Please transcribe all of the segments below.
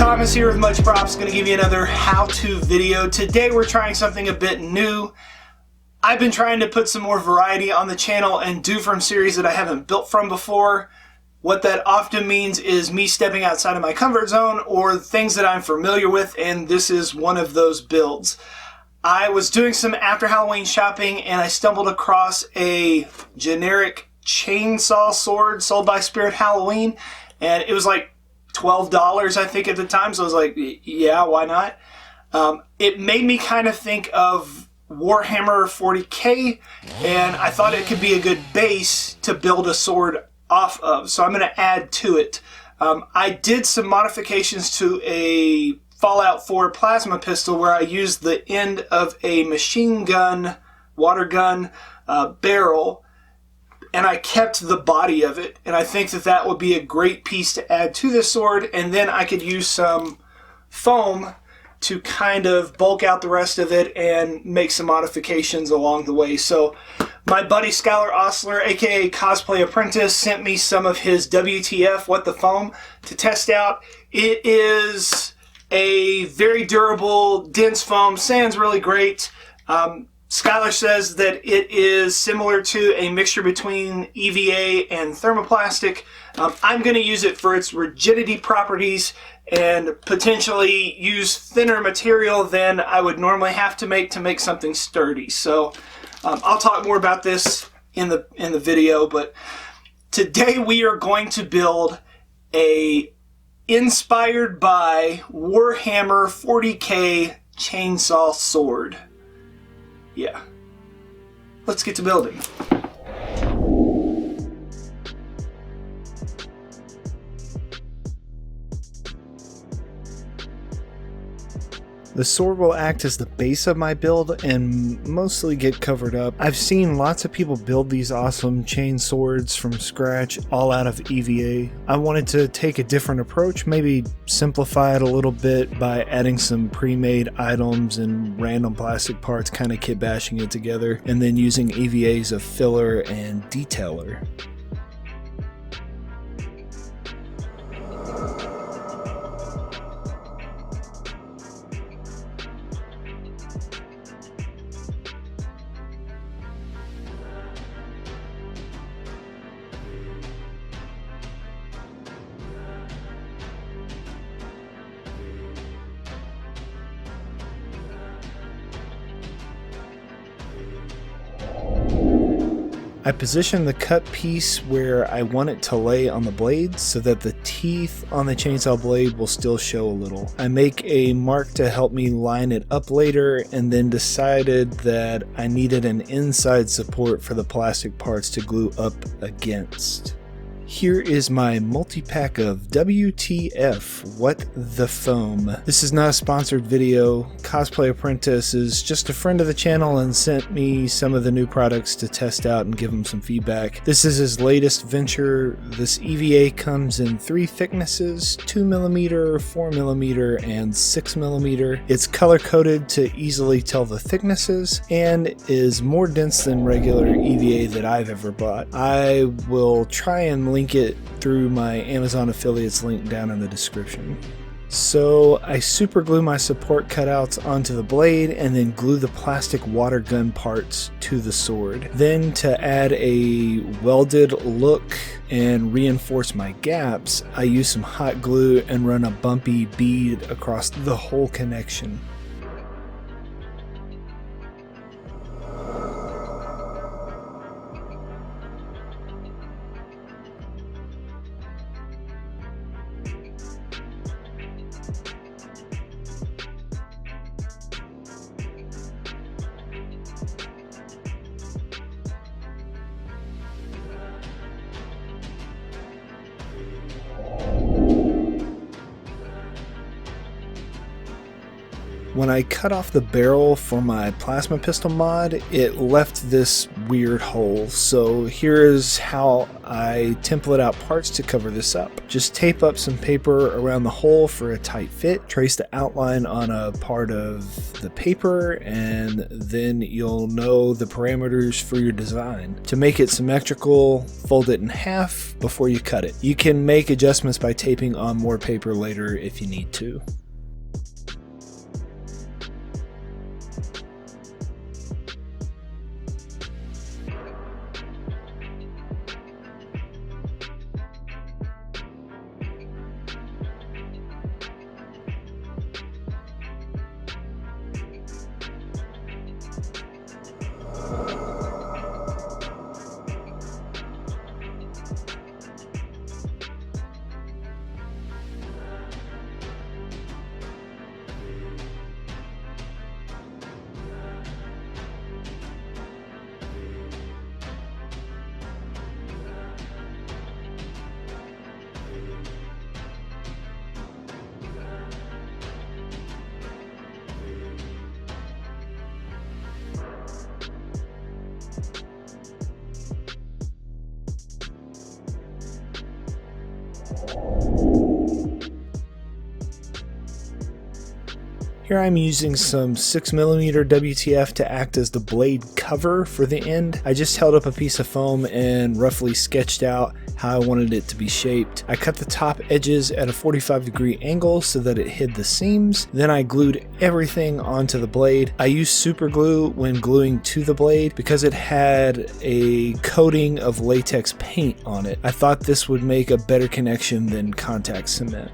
Thomas here with Much Props, going to give you another how-to video. Today we're trying something a bit new. I've been trying to put some more variety on the channel and do from series that I haven't built from before. What that often means is me stepping outside of my comfort zone or things that I'm familiar with, and this is one of those builds. I was doing some after Halloween shopping and I stumbled across a generic chainsaw sword sold by Spirit Halloween, and it was like $12 I think at the time, so I was like, yeah, why not? It made me kind of think of Warhammer 40K, and I thought it could be a good base to build a sword off of, so I'm going to add to it. I did some modifications to a Fallout 4 plasma pistol where I used the end of a machine gun, water gun barrel, and I kept the body of it, and I think that that would be a great piece to add to this sword, and then I could use some foam to kind of bulk out the rest of it and make some modifications along the way. So my buddy Skylar Osler, aka Cosplay Apprentice, sent me some of his WTF What the Foam to test out. It is a very durable, dense foam, sounds really great. Skylar says that it is similar to a mixture between EVA and thermoplastic. I'm going to use it for its rigidity properties and potentially use thinner material than I would normally have to make something sturdy. So I'll talk more about this in the video, but today we are going to build a inspired by Warhammer 40K chainsaw sword. Yeah. Let's get to building. The sword will act as the base of my build and mostly get covered up. I've seen lots of people build these awesome chain swords from scratch, all out of EVA. I wanted to take a different approach, maybe simplify it a little bit by adding some pre-made items and random plastic parts, kind of kit bashing it together, and then using EVA as a filler and detailer. I position the cut piece where I want it to lay on the blade so that the teeth on the chainsaw blade will still show a little. I make a mark to help me line it up later, and then decided that I needed an inside support for the plastic parts to glue up against. Here is my multi-pack of WTF What the Foam. This is not a sponsored video. Cosplay Apprentice is just a friend of the channel and sent me some of the new products to test out and give him some feedback. This is his latest venture. This EVA comes in 3 thicknesses, 2mm, 4mm, and 6mm. It's color coded to easily tell the thicknesses and is more dense than regular EVA that I've ever bought. I will try and link it through my Amazon affiliates link down in the description. So I super glue my support cutouts onto the blade and then glue the plastic water gun parts to the sword. Then to add a welded look and reinforce my gaps, I use some hot glue and run a bumpy bead across the whole connection. When I cut off the barrel for my plasma pistol mod, it left this weird hole. So here is how I template out parts to cover this up. Just tape up some paper around the hole for a tight fit, trace the outline on a part of the paper, and then you'll know the parameters for your design. To make it symmetrical, fold it in half before you cut it. You can make adjustments by taping on more paper later if you need to. Here I'm using some 6mm WTF to act as the blade cover for the end. I just held up a piece of foam and roughly sketched out how I wanted it to be shaped. I cut the top edges at a 45-degree angle so that it hid the seams. Then I glued everything onto the blade. I used super glue when gluing to the blade because it had a coating of latex paint on it. I thought this would make a better connection than contact cement.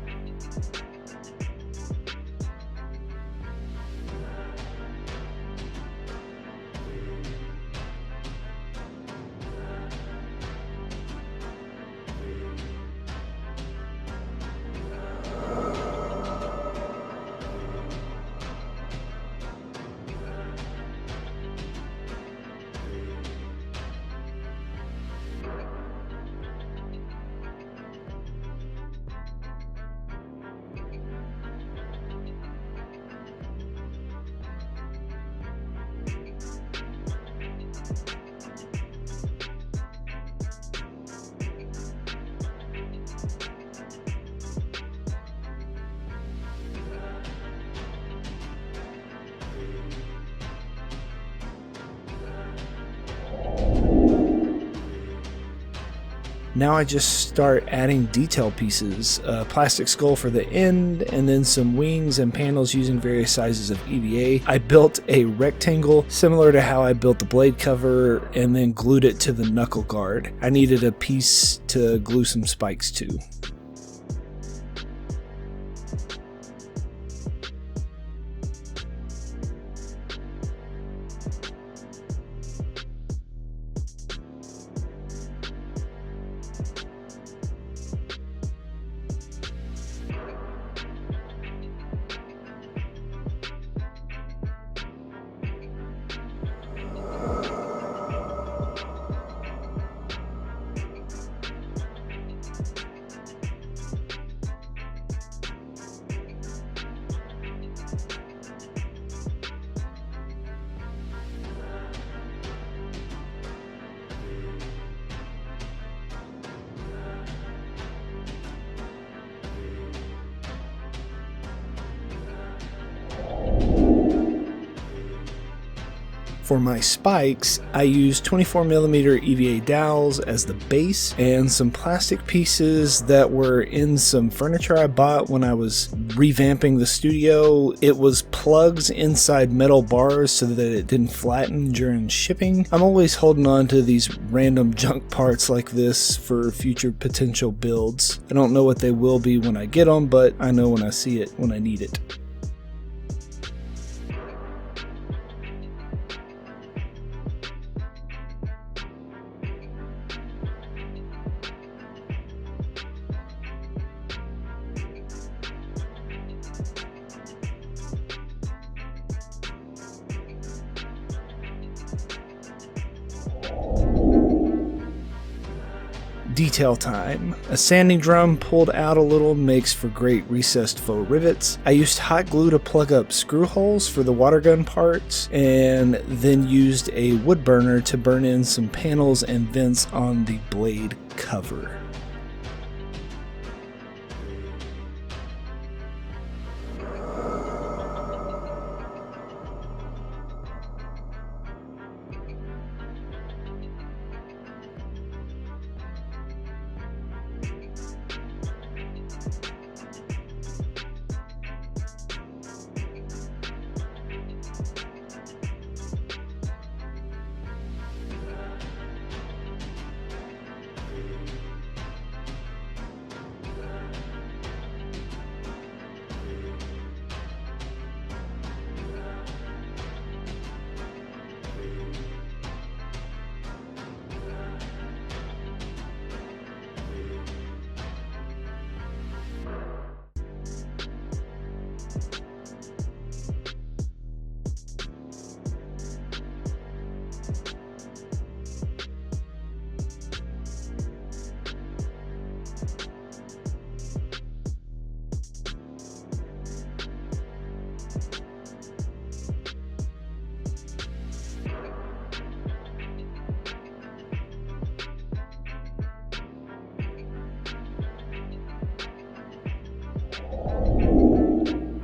Now I just start adding detail pieces, a plastic skull for the end, and then some wings and panels using various sizes of EVA. I built a rectangle similar to how I built the blade cover and then glued it to the knuckle guard. I needed a piece to glue some spikes to. For my spikes, I used 24mm EVA dowels as the base and some plastic pieces that were in some furniture I bought when I was revamping the studio. It was plugs inside metal bars so that it didn't flatten during shipping. I'm always holding on to these random junk parts like this for future potential builds. I don't know what they will be when I get them, but I know when I see it, when I need it. detail time. A sanding drum pulled out a little makes for great recessed faux rivets. I used hot glue to plug up screw holes for the water gun parts, and then used a wood burner to burn in some panels and vents on the blade cover.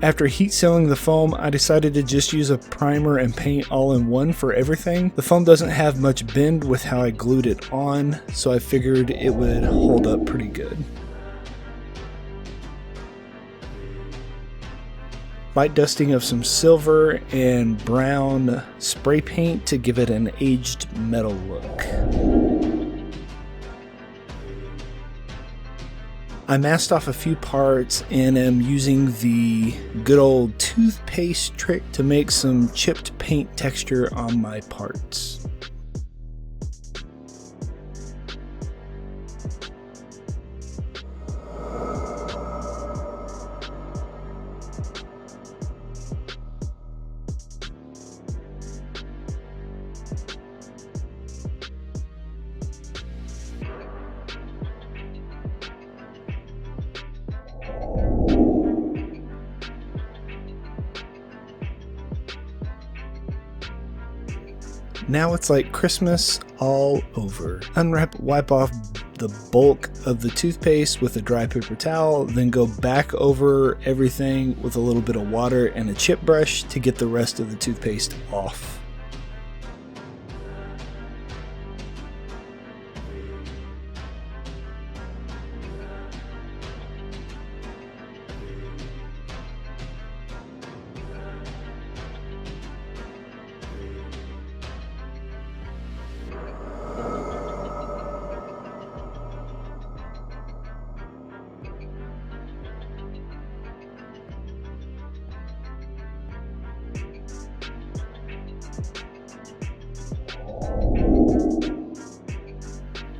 After heat sealing the foam, I decided to just use a primer and paint all in one for everything. The foam doesn't have much bend with how I glued it on, so I figured it would hold up pretty good. Light dusting of some silver and brown spray paint to give it an aged metal look. I masked off a few parts and am using the good old toothpaste trick to make some chipped paint texture on my parts. Now it's like Christmas all over. Unwrap, wipe off the bulk of the toothpaste with a dry paper towel, then go back over everything with a little bit of water and a chip brush to get the rest of the toothpaste off.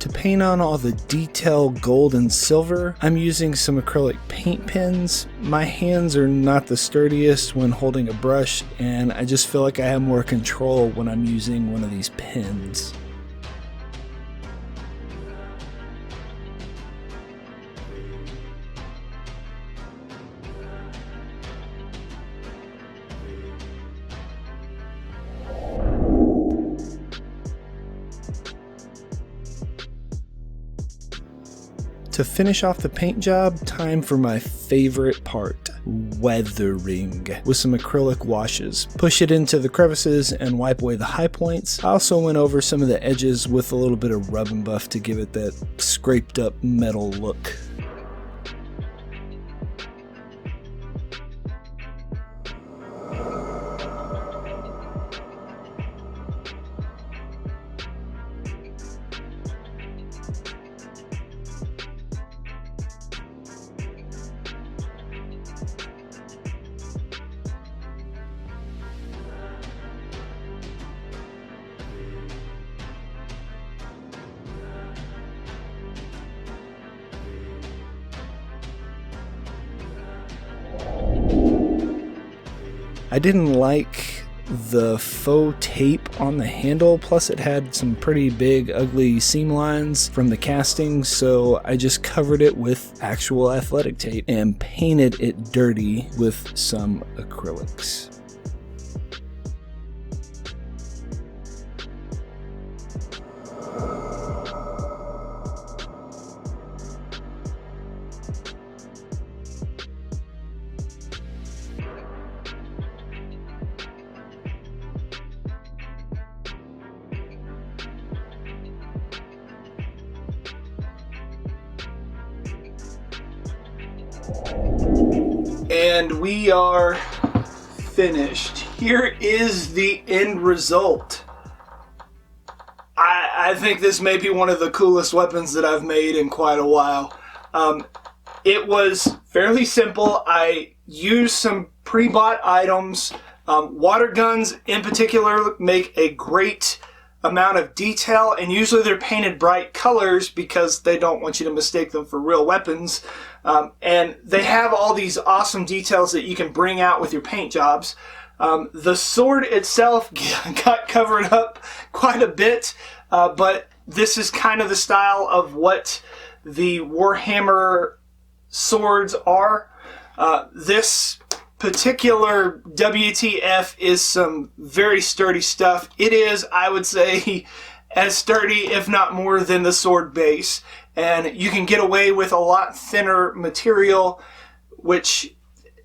To paint on all the detail gold and silver, I'm using some acrylic paint pens. My hands are not the sturdiest when holding a brush, and I just feel like I have more control when I'm using one of these pens. To finish off the paint job, time for my favorite part, weathering, with some acrylic washes. Push it into the crevices and wipe away the high points. I also went over some of the edges with a little bit of rub and buff to give it that scraped up metal look. I didn't like the faux tape on the handle, plus it had some pretty big ugly seam lines from the casting, so I just covered it with actual athletic tape and painted it dirty with some acrylics. And we are finished. Here is the end result. I think this may be one of the coolest weapons that I've made in quite a while. It was fairly simple. I used some pre-bought items. Water guns in particular make a great amount of detail, and usually they're painted bright colors because they don't want you to mistake them for real weapons. And they have all these awesome details that you can bring out with your paint jobs. The sword itself got covered up quite a bit, but this is kind of the style of what the Warhammer swords are. This particular WTF is some very sturdy stuff. It is, I would say, as sturdy, if not more, than the sword base. And you can get away with a lot thinner material, which,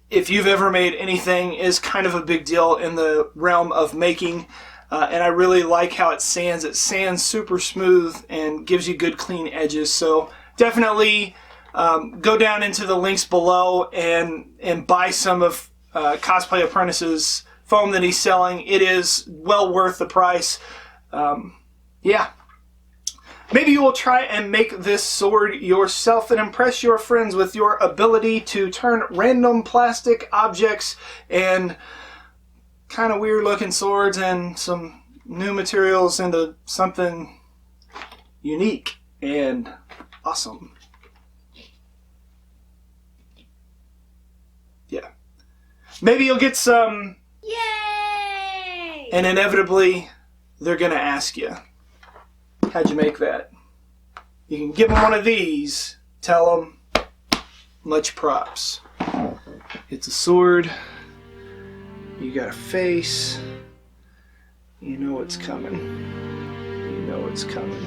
if you've ever made anything, is kind of a big deal in the realm of making. And I really like how it sands. It sands super smooth and gives you good clean edges. So definitely go down into the links below and buy some of Cosplay Apprentice's foam that he's selling. It is well worth the price. Yeah. Maybe you will try and make this sword yourself and impress your friends with your ability to turn random plastic objects and kind of weird looking swords and some new materials into something unique and awesome. Yeah. Maybe you'll get some. Yay! And inevitably, they're going to ask you, how'd you make that? You can give them one of these, tell them, much props. It's a sword, you got a face, you know what's coming. You know what's coming.